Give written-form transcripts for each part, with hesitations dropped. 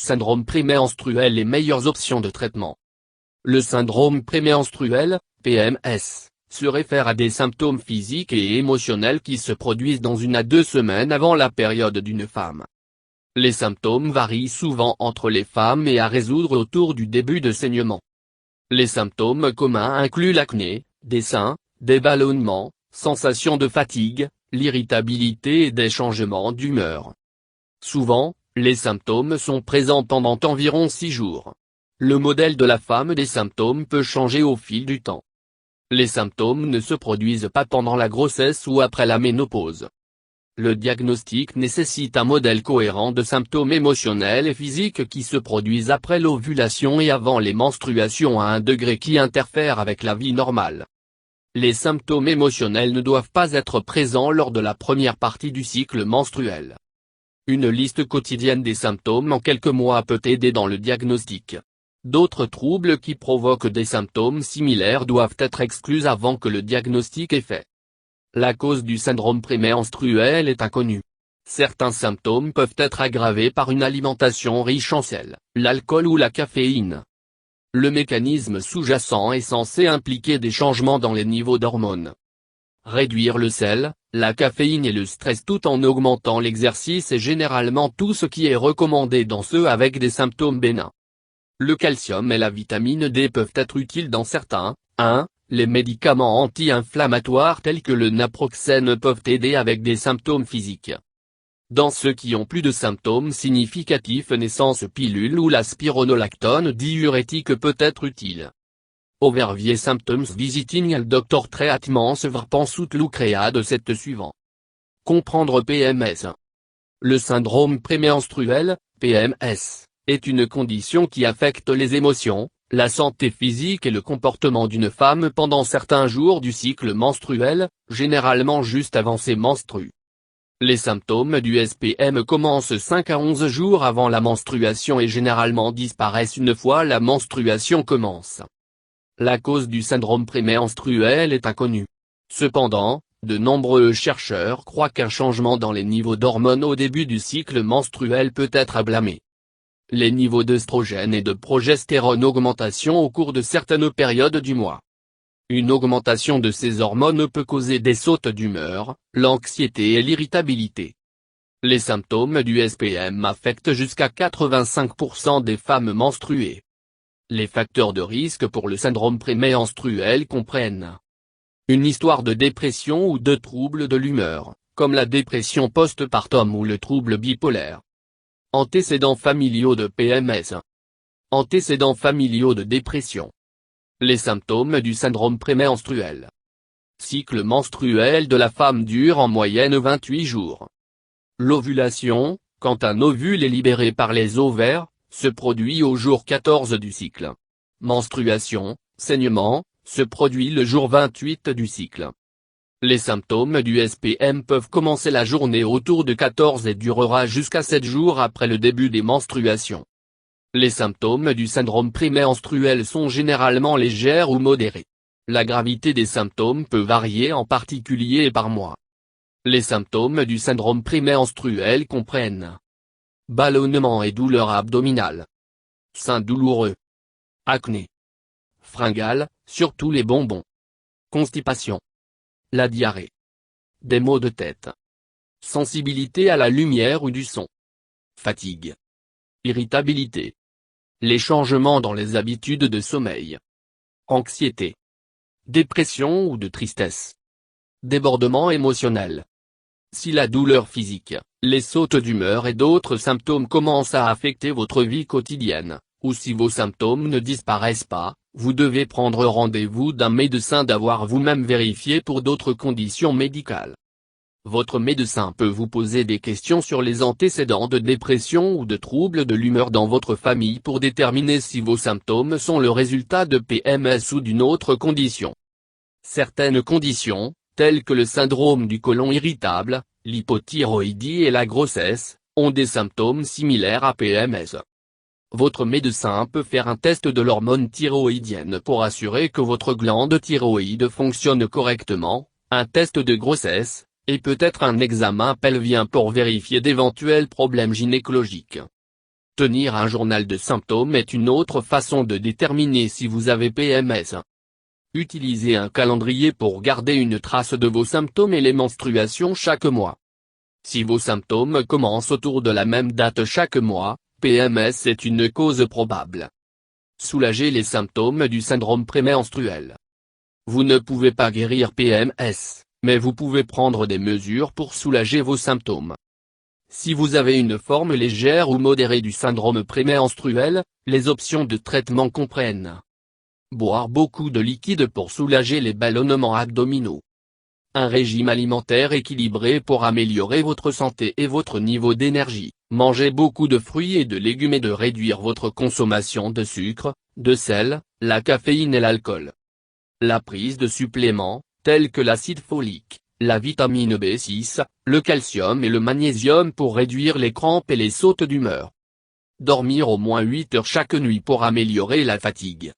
Syndrome prémenstruel. Les meilleures options de traitement. Le syndrome prémenstruel, PMS, se réfère à des symptômes physiques et émotionnels qui se produisent dans 1 à 2 semaines avant la période d'une femme. Les symptômes varient souvent entre les femmes et à résoudre autour du début de saignement. Les symptômes communs incluent l'acné, des seins, des ballonnements, sensation de fatigue, l'irritabilité et des changements d'humeur. Souvent, les symptômes sont présents pendant environ 6 jours. Le modèle de la femme des symptômes peut changer au fil du temps. Les symptômes ne se produisent pas pendant la grossesse ou après la ménopause. Le diagnostic nécessite un modèle cohérent de symptômes émotionnels et physiques qui se produisent après l'ovulation et avant les menstruations à un degré qui interfère avec la vie normale. Les symptômes émotionnels ne doivent pas être présents lors de la première partie du cycle menstruel. Une liste quotidienne des symptômes en quelques mois peut aider dans le diagnostic. D'autres troubles qui provoquent des symptômes similaires doivent être exclus avant que le diagnostic est fait. La cause du syndrome prémenstruel est inconnue. Certains symptômes peuvent être aggravés par une alimentation riche en sel, l'alcool ou la caféine. Le mécanisme sous-jacent est censé impliquer des changements dans les niveaux d'hormones. Réduire le sel, la caféine et le stress tout en augmentant l'exercice est généralement tout ce qui est recommandé dans ceux avec des symptômes bénins. Le calcium et la vitamine D peuvent être utiles dans certains. Les médicaments anti-inflammatoires tels que le naproxène peuvent aider avec des symptômes physiques. Dans ceux qui ont plus de symptômes significatifs, naissance pilule ou la spironolactone diurétique peut être utile. Overview symptoms visiting a doctor treatments verpensoutlookread 7 suivant. Comprendre PMS. Le syndrome prémenstruel, PMS, est une condition qui affecte les émotions, la santé physique et le comportement d'une femme pendant certains jours du cycle menstruel, généralement juste avant ses menstrues. Les symptômes du SPM commencent 5 à 11 jours avant la menstruation et généralement disparaissent une fois la menstruation commence. La cause du syndrome prémenstruel est inconnue. Cependant, de nombreux chercheurs croient qu'un changement dans les niveaux d'hormones au début du cycle menstruel peut être à blâmer. Les niveaux d'œstrogène et de progestérone augmentation au cours de certaines périodes du mois. Une augmentation de ces hormones peut causer des sautes d'humeur, l'anxiété et l'irritabilité. Les symptômes du SPM affectent jusqu'à 85% des femmes menstruées. Les facteurs de risque pour le syndrome prémenstruel comprennent une histoire de dépression ou de troubles de l'humeur, comme la dépression postpartum ou le trouble bipolaire. Antécédents familiaux de PMS. Antécédents familiaux de dépression. Les symptômes du syndrome prémenstruel. Cycle menstruel de la femme dure en moyenne 28 jours. L'ovulation, quand un ovule est libéré par les ovaires, se produit au jour 14 du cycle. Menstruation, saignement, se produit le jour 28 du cycle. Les symptômes du SPM peuvent commencer la journée autour de 14 et durera jusqu'à 7 jours après le début des menstruations. Les symptômes du syndrome prémenstruel sont généralement légers ou modérés. La gravité des symptômes peut varier en particulier par mois. Les symptômes du syndrome prémenstruel comprennent ballonnement et douleur abdominale, seins douloureux, acné, fringales, surtout les bonbons, constipation, la diarrhée, des maux de tête, sensibilité à la lumière ou du son, fatigue, irritabilité, les changements dans les habitudes de sommeil, anxiété, dépression ou de tristesse, débordement émotionnel. Si la douleur physique, les sautes d'humeur et d'autres symptômes commencent à affecter votre vie quotidienne, ou si vos symptômes ne disparaissent pas, vous devez prendre rendez-vous d'un médecin d'avoir vous-même vérifié pour d'autres conditions médicales. Votre médecin peut vous poser des questions sur les antécédents de dépression ou de troubles de l'humeur dans votre famille pour déterminer si vos symptômes sont le résultat de PMS ou d'une autre condition. Certaines conditions, telles que le syndrome du côlon irritable, l'hypothyroïdie et la grossesse, ont des symptômes similaires à PMS. Votre médecin peut faire un test de l'hormone thyroïdienne pour assurer que votre glande thyroïde fonctionne correctement, un test de grossesse, et peut-être un examen pelvien pour vérifier d'éventuels problèmes gynécologiques. Tenir un journal de symptômes est une autre façon de déterminer si vous avez PMS. Utilisez un calendrier pour garder une trace de vos symptômes et les menstruations chaque mois. Si vos symptômes commencent autour de la même date chaque mois, PMS est une cause probable. Soulager les symptômes du syndrome prémenstruel. Vous ne pouvez pas guérir PMS, mais vous pouvez prendre des mesures pour soulager vos symptômes. Si vous avez une forme légère ou modérée du syndrome prémenstruel, les options de traitement comprennent: boire beaucoup de liquide pour soulager les ballonnements abdominaux. Un régime alimentaire équilibré pour améliorer votre santé et votre niveau d'énergie. Mangez beaucoup de fruits et de légumes et de réduire votre consommation de sucre, de sel, la caféine et l'alcool. La prise de suppléments, tels que l'acide folique, la vitamine B6, le calcium et le magnésium pour réduire les crampes et les sautes d'humeur. Dormir au moins 8 heures chaque nuit pour améliorer la fatigue.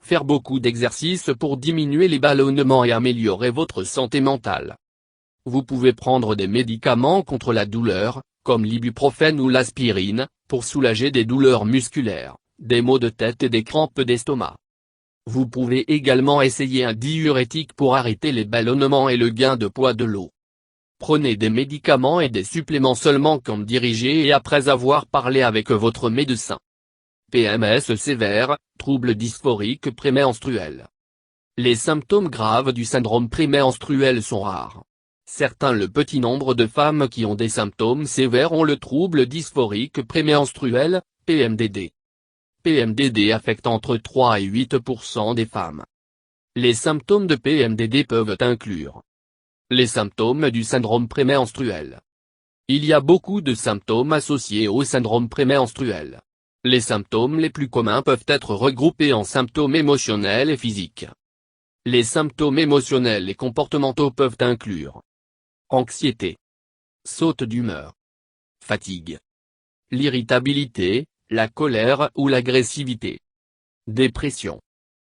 Faire beaucoup d'exercices pour diminuer les ballonnements et améliorer votre santé mentale. Vous pouvez prendre des médicaments contre la douleur, comme l'ibuprofène ou l'aspirine, pour soulager des douleurs musculaires, des maux de tête et des crampes d'estomac. Vous pouvez également essayer un diurétique pour arrêter les ballonnements et le gain de poids de l'eau. Prenez des médicaments et des suppléments seulement quand dirigé et après avoir parlé avec votre médecin. PMS sévère, troubles dysphoriques prémenstruels. Les symptômes graves du syndrome prémenstruel sont rares. Certains Le petit nombre de femmes qui ont des symptômes sévères ont le trouble dysphorique prémenstruel, PMDD. PMDD affecte entre 3 et 8% des femmes. Les symptômes de PMDD peuvent inclure les symptômes du syndrome prémenstruel. Il y a beaucoup de symptômes associés au syndrome prémenstruel. Les symptômes les plus communs peuvent être regroupés en symptômes émotionnels et physiques. Les symptômes émotionnels et comportementaux peuvent inclure anxiété, saute d'humeur, fatigue, l'irritabilité, la colère ou l'agressivité, dépression,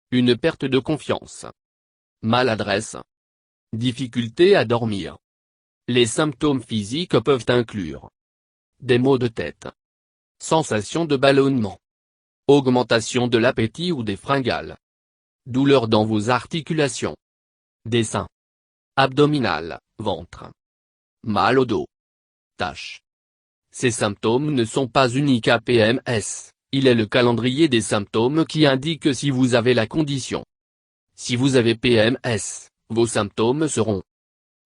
une perte de confiance, maladresse, difficulté à dormir. Les symptômes physiques peuvent inclure des maux de tête, sensation de ballonnement, augmentation de l'appétit ou des fringales, douleurs dans vos articulations, des seins, abdominales, ventre, mal au dos, taches. Ces symptômes ne sont pas uniques à PMS, il est le calendrier des symptômes qui indique si vous avez la condition. Si vous avez PMS, vos symptômes seront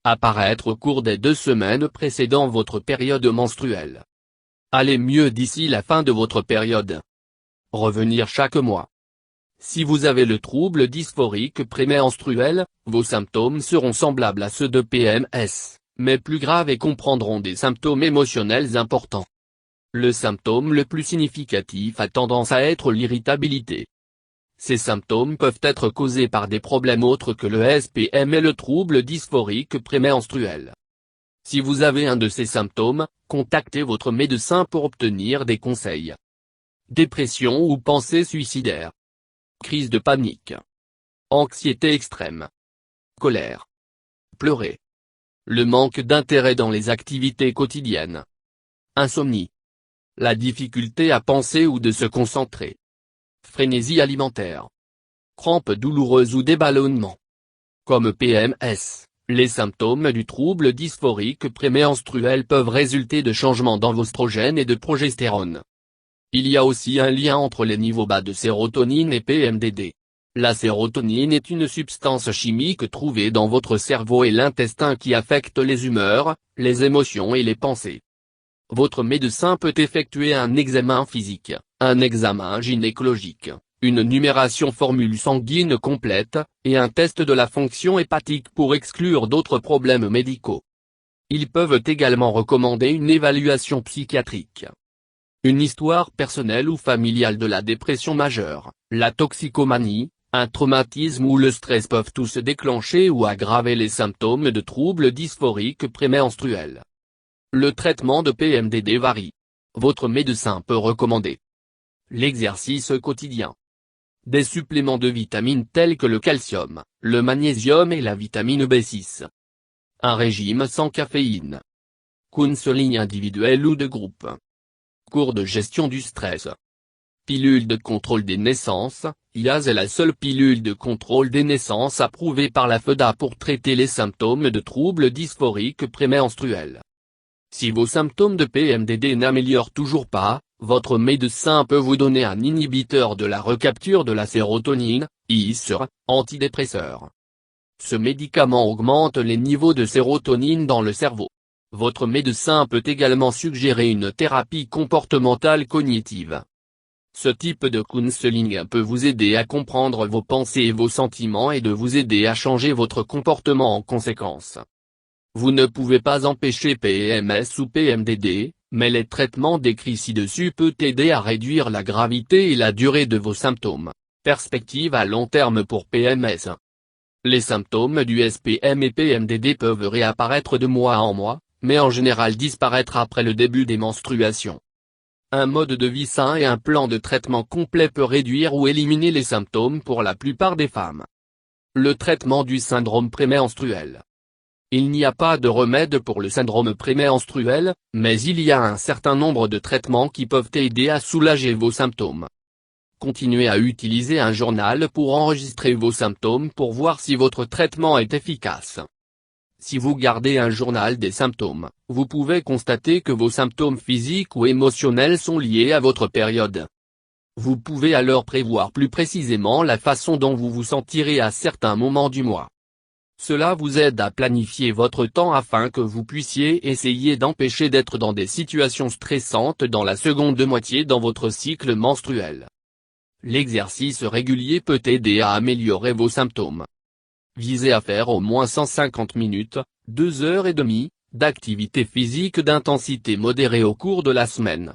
apparaître au cours des 2 semaines précédant votre période menstruelle. Allez mieux d'ici la fin de votre période. Revenir chaque mois. Si vous avez le trouble dysphorique prémenstruel, vos symptômes seront semblables à ceux de PMS, mais plus graves et comprendront des symptômes émotionnels importants. Le symptôme le plus significatif a tendance à être l'irritabilité. Ces symptômes peuvent être causés par des problèmes autres que le SPM et le trouble dysphorique prémenstruel. Si vous avez un de ces symptômes, contactez votre médecin pour obtenir des conseils. Dépression ou pensée suicidaire. Crise de panique. Anxiété extrême. Colère. Pleurer. Le manque d'intérêt dans les activités quotidiennes. Insomnie. La difficulté à penser ou de se concentrer. Frénésie alimentaire. Crampes douloureuses ou des ballonnements. Comme PMS. Les symptômes du trouble dysphorique prémenstruel peuvent résulter de changements dans vos oestrogènes et de progestérone. Il y a aussi un lien entre les niveaux bas de sérotonine et PMDD. La sérotonine est une substance chimique trouvée dans votre cerveau et l'intestin qui affecte les humeurs, les émotions et les pensées. Votre médecin peut effectuer un examen physique, un examen gynécologique, une numération formule sanguine complète, et un test de la fonction hépatique pour exclure d'autres problèmes médicaux. Ils peuvent également recommander une évaluation psychiatrique. Une histoire personnelle ou familiale de la dépression majeure, la toxicomanie, un traumatisme ou le stress peuvent tous déclencher ou aggraver les symptômes de troubles dysphoriques prémenstruels. Le traitement de PMDD varie. Votre médecin peut recommander l'exercice quotidien, des suppléments de vitamines tels que le calcium, le magnésium et la vitamine B6. Un régime sans caféine. Counseling individuel ou de groupe. cours de gestion du stress. Pilule de contrôle des naissances, IAS est la seule pilule de contrôle des naissances approuvée par la FEDA pour traiter les symptômes de troubles dysphoriques prémenstruels. Si vos symptômes de PMDD n'améliorent toujours pas, votre médecin peut vous donner un inhibiteur de la recapture de la sérotonine, ISR, antidépresseur. Ce médicament augmente les niveaux de sérotonine dans le cerveau. Votre médecin peut également suggérer une thérapie comportementale cognitive. Ce type de counseling peut vous aider à comprendre vos pensées et vos sentiments et de vous aider à changer votre comportement en conséquence. Vous ne pouvez pas empêcher PMS ou PMDD, mais les traitements décrits ci-dessus peuvent aider à réduire la gravité et la durée de vos symptômes. Perspective à long terme pour PMS. Les symptômes du SPM et PMDD peuvent réapparaître de mois en mois, mais en général disparaître après le début des menstruations. Un mode de vie sain et un plan de traitement complet peut réduire ou éliminer les symptômes pour la plupart des femmes. Le traitement du syndrome prémenstruel. Il n'y a pas de remède pour le syndrome prémenstruel, mais il y a un certain nombre de traitements qui peuvent aider à soulager vos symptômes. Continuez à utiliser un journal pour enregistrer vos symptômes pour voir si votre traitement est efficace. Si vous gardez un journal des symptômes, vous pouvez constater que vos symptômes physiques ou émotionnels sont liés à votre période. Vous pouvez alors prévoir plus précisément la façon dont vous vous sentirez à certains moments du mois. Cela vous aide à planifier votre temps afin que vous puissiez essayer d'empêcher d'être dans des situations stressantes dans la seconde moitié dans votre cycle menstruel. L'exercice régulier peut aider à améliorer vos symptômes. Visez à faire au moins 150 minutes, 2h30, d'activité physique d'intensité modérée au cours de la semaine.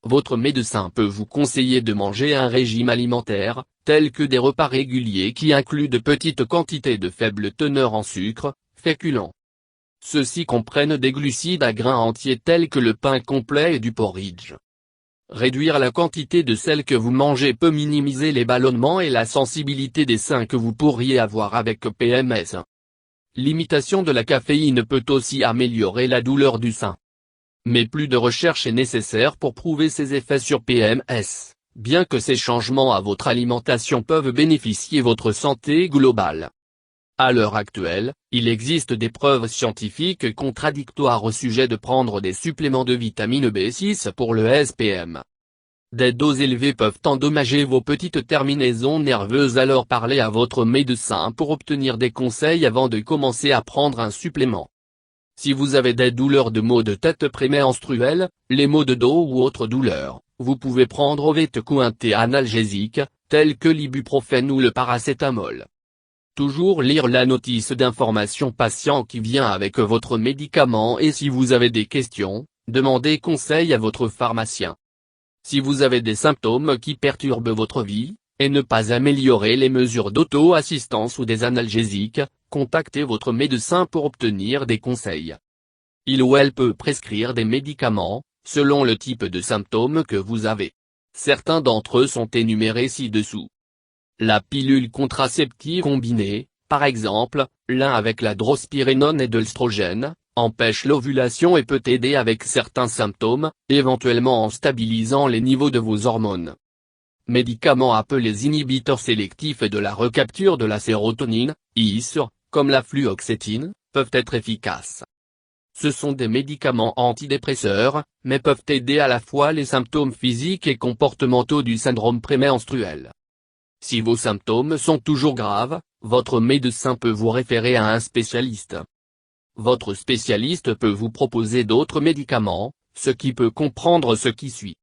Votre médecin peut vous conseiller de manger un régime alimentaire, tel que des repas réguliers qui incluent de petites quantités de faible teneur en sucre, féculents. Ceux-ci comprennent des glucides à grains entiers tels que le pain complet et du porridge. Réduire la quantité de sel que vous mangez peut minimiser les ballonnements et la sensibilité des seins que vous pourriez avoir avec PMS. L'imitation de la caféine peut aussi améliorer la douleur du sein. Mais plus de recherche est nécessaire pour prouver ses effets sur PMS, bien que ces changements à votre alimentation peuvent bénéficier votre santé globale. À l'heure actuelle, il existe des preuves scientifiques contradictoires au sujet de prendre des suppléments de vitamine B6 pour le SPM. Des doses élevées peuvent endommager vos petites terminaisons nerveuses, alors parlez à votre médecin pour obtenir des conseils avant de commencer à prendre un supplément. Si vous avez des douleurs de maux de tête prémenstruels, les maux de dos ou autres douleurs, vous pouvez prendre un analgésique, tel que l'ibuprofène ou le paracétamol. Toujours lire la notice d'information patient qui vient avec votre médicament, et si vous avez des questions, demandez conseil à votre pharmacien. Si vous avez des symptômes qui perturbent votre vie, et ne pas améliorer les mesures d'auto-assistance ou des analgésiques, contactez votre médecin pour obtenir des conseils. Il ou elle peut prescrire des médicaments, selon le type de symptômes que vous avez. Certains d'entre eux sont énumérés ci-dessous. La pilule contraceptive combinée, par exemple, l'un avec la drospirénone et de l'œstrogène, empêche l'ovulation et peut aider avec certains symptômes, éventuellement en stabilisant les niveaux de vos hormones. Médicaments appelés inhibiteurs sélectifs de la recapture de la sérotonine, ISR, comme la fluoxétine, peuvent être efficaces. Ce sont des médicaments antidépresseurs, mais peuvent aider à la fois les symptômes physiques et comportementaux du syndrome prémenstruel. Si vos symptômes sont toujours graves, votre médecin peut vous référer à un spécialiste. Votre spécialiste peut vous proposer d'autres médicaments, ce qui peut comprendre ce qui suit.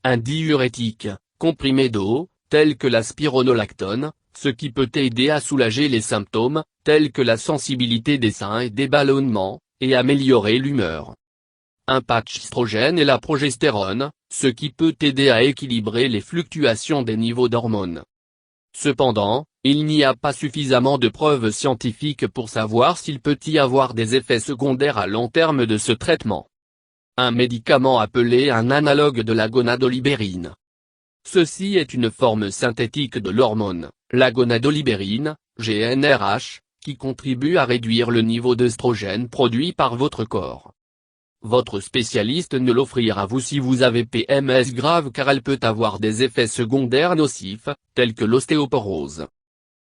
Un diurétique, comprimé d'eau, tel que la spironolactone, ce qui peut aider à soulager les symptômes, tels que la sensibilité des seins et des ballonnements, et améliorer l'humeur. Un patch estrogène et la progestérone, ce qui peut aider à équilibrer les fluctuations des niveaux d'hormones. Cependant, il n'y a pas suffisamment de preuves scientifiques pour savoir s'il peut y avoir des effets secondaires à long terme de ce traitement. Un médicament appelé un analogue de la gonadolibérine. Ceci est une forme synthétique de l'hormone, la gonadolibérine, GnRH, qui contribue à réduire le niveau d'œstrogène produit par votre corps. Votre spécialiste ne l'offrira à vous si vous avez PMS grave car elle peut avoir des effets secondaires nocifs, tels que l'ostéoporose.